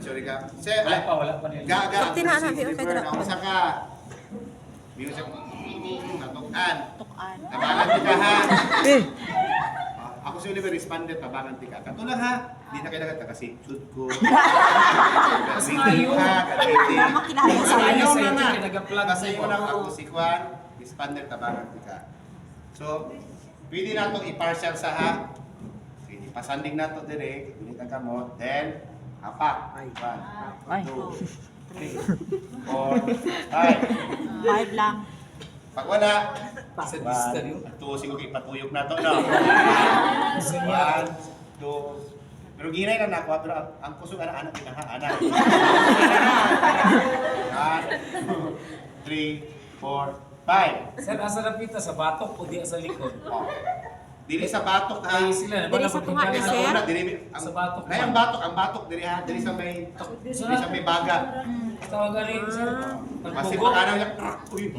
sorry ka. Sir, Wala pa nila. gaga. Tinaan natin, okay, Liver, tara. nausa ka. Music. Natukan. Tukan. Tabangan ti ka ha. Ako si Oliver, responded, tabangan ti ka. Kato lang ha. Di na kailangan taga-sipsud ko. Gamitin ka, gamitin. Makinahal sa Ayaw Sa na na. inyo, nag-plug Kasi sa'yo. mo lang ako si Juan, responded, tabangan ti ka. So, pwede na itong i-partial sa ha. Pwede pasanding na ito dire. Gunit ang kamot. Then, apak. 1, 2, 3, 4, 5. 5 lang. Pag wala, Sadista yun. ito siguro ipatuyok na ito, no? 1, 2, pero ginay na nakuha, pero ang kusog anak kita ha, anak. 1, 2, 3, 4, 5. Sir, asa na pita? Sa batok o di sa likod? Oh. Dili sa batok ha. Ay, sila. Dili sa tunga ni Sa sir. una, dili Sa batok. Nay, ang batok diri ha, dili sa may baga. Tawagan rin, sir. Kasi Pagpugo. pag ano niya, uy. 3,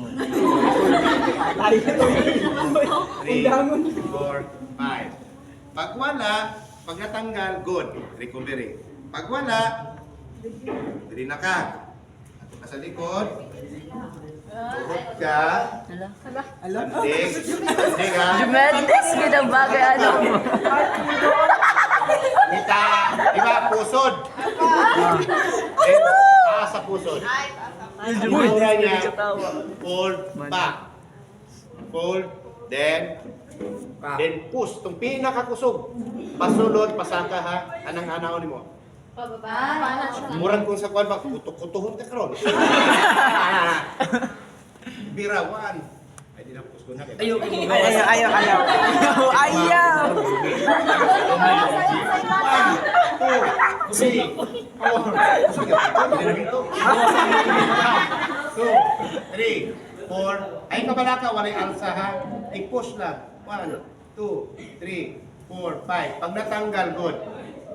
4, 5. Pag wala, pag natanggal, good. Recovery. Pag wala, diri na ka. Nasa likod. Tuhod ka. Sandig. Sandig ha. Jumendes, ganda bagay ano. Kita, di ba, pusod. Sa pusod. Ang mura niya, fold back. Fold, then push. Itong pinakakusog. Pasulod, pasaka ha. Anang anaw ni mo? Murag kung sa kwan ba, kutuhon ka karon. Birawan. Ay, di na push ko na. Ayaw. Ayaw. Three, four, 2, 3, 4. Ay, kabalaka, walay alsa ha. Ay, push lang. 1, 2, 3, 4, 5. Pag natanggal, good.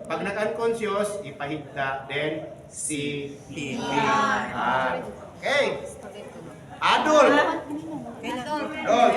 Pag nag-unconscious, ipahigda, then CPR. Okay. Adult. Good.